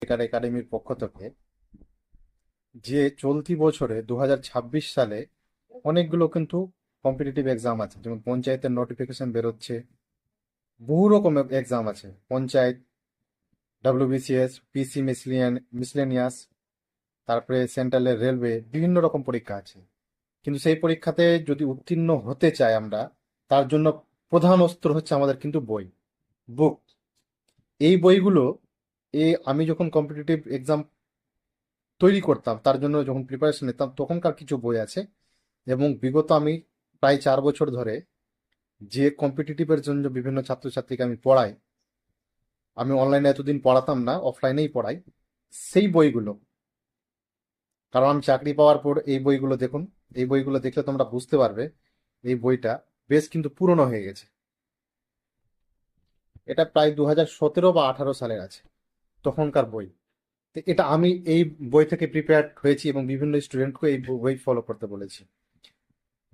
বেকার একাডেমির পক্ষ থেকে যে চলতি বছরে 2026 সালে অনেকগুলো কিন্তু কম্পিটিটিভ এক্সাম আছে, যেমন পঞ্চায়েতের নোটিফিকেশন বেরোচ্ছে। বহু রকম এক্সাম আছে, পঞ্চায়েত, ডব্লিউবিসিএস, পিসি মিসলেনিয়াস, তারপরে সেন্ট্রালের রেলওয়ে, বিভিন্ন রকম পরীক্ষা আছে। কিন্তু সেই পরীক্ষাতে যদি উত্তীর্ণ হতে চাই আমরা, তার জন্য প্রধান অস্ত্র হচ্ছে আমাদের কিন্তু বই, বুক। এই বইগুলো আমি যখন কম্পিটিটিভ এক্সাম তৈরি করতাম, তার জন্য যখন প্রিপারেশন নিতাম, তখনকার কিছু বই আছে। এবং বিগত আমি প্রায় 4 বছর ধরে যে কম্পিটিটিভের জন্য বিভিন্ন ছাত্রছাত্রীকে আমি পড়াই, আমি অনলাইনে এতদিন পড়াতাম না, অফলাইনেই পড়াই, সেই বইগুলো। কারণ আমি চাকরি পাওয়ার পর এই বইগুলো দেখুন, এই বইগুলো দেখলে তোমরা বুঝতে পারবে এই বইটা বেশ কিন্তু পুরনো হয়ে গেছে। এটা প্রায় 2017 বা 18 সালের আছে, তখনকার বই। তো এটা আমি এই বই থেকে প্রিপেয়ার হয়েছি এবং বিভিন্ন স্টুডেন্টকে এই বই ফলো করতে বলেছি।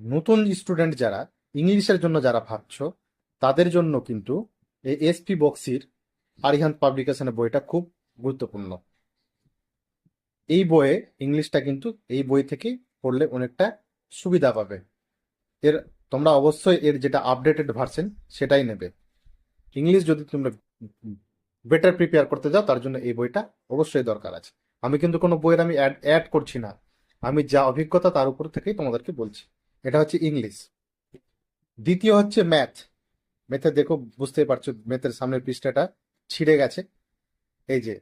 নতুন স্টুডেন্ট যারা, ইংলিশের জন্য যারা ভাবছো, তাদের জন্য কিন্তু এই এসপি বক্সির আরিহান্ত পাবলিকেশনের বইটা খুব গুরুত্বপূর্ণ। এই বইয়ে ইংলিশটা কিন্তু এই বই থেকে পড়লে অনেকটা সুবিধা পাবে। এর তোমরা অবশ্যই এর যেটা আপডেটেড ভার্সন সেটাই নেবে। ইংলিশ যদি তোমরা বেটার প্রিপেয়ার করতে যাও, তার জন্য এই বইটা অবশ্যই দরকার আছে। আমি কিন্তু কোনো বইয়ের আমি অ্যাড করছি না, আমি যা অভিজ্ঞতা তার উপর থেকেই তোমাদেরকে বলছি। এটা হচ্ছে ইংলিশ। দ্বিতীয় হচ্ছে ম্যাথ। ম্যাথে দেখো, বুঝতেই পারছো ম্যাথের সামনের পৃষ্ঠাটা ছিঁড়ে গেছে। এই যে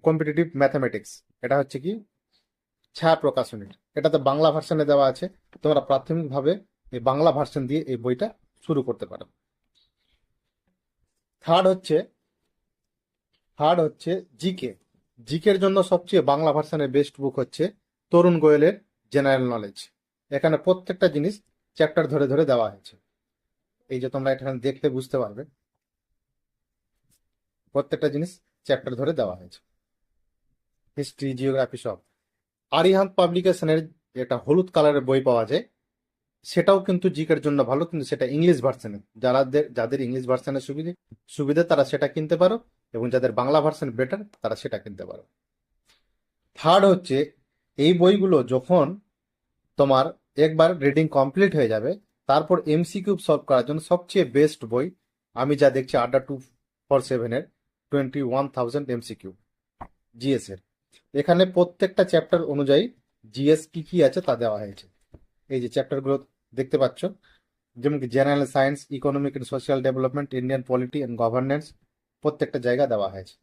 কম্পিটিটিভ ম্যাথামেটিক্স, এটা হচ্ছে কি ছায়া প্রকাশনীর, এটাতে বাংলা ভার্সনে দেওয়া আছে। তোমরা প্রাথমিকভাবে এই বাংলা ভার্সন দিয়ে এই বইটা শুরু করতে পারো। থার্ড হচ্ছে থার্ড হচ্ছে জিকে। জিকের জন্য সবচেয়ে বাংলা ভার্সনের বেস্ট বুক হচ্ছে তরুণ গোয়েলের জেনারেল নলেজ। এখানে প্রত্যেকটা জিনিস চ্যাপ্টার ধরে ধরে দেওয়া হয়েছে। এই যে তোমরা এখানে দেখলে বুঝতে পারবে, প্রত্যেকটা জিনিস চ্যাপ্টার ধরে দেওয়া হয়েছে, হিস্ট্রি, জিওগ্রাফি সব। আরিহান্ত পাবলিকেশনের একটা হলুদ কালারের বই পাওয়া যায়, সেটাও কিন্তু জিকের জন্য ভালো, কিন্তু সেটা ইংলিশ ভার্সনে। যাদের ইংলিশ ভার্সনের সুবিধে সুবিধে তারা সেটা কিনতে পারো, এবং যাদের বাংলা ভার্সন বেটার তারা সেটা কিনতে পারো। থার্ড হচ্ছে, এই বইগুলো যখন তোমার একবার রিডিং কমপ্লিট হয়ে যাবে, তারপর এমসিকিউ সলভ করার জন্য সবচেয়ে বেস্ট বই আমি যা দেখছি, আড্ডা 247-এর 21,000 এমসিকিউ জিএস এর। এখানে প্রত্যেকটা চ্যাপ্টার অনুযায়ী জিএস কি কি আছে তা দেওয়া হয়েছে। এই যে চ্যাপ্টারগুলো দেখতে পাচ্ছ, যেমন কি general science, economic and social development, Indian polity and governance, প্রত্যেকটা জায়গা দেওয়া হয়েছে।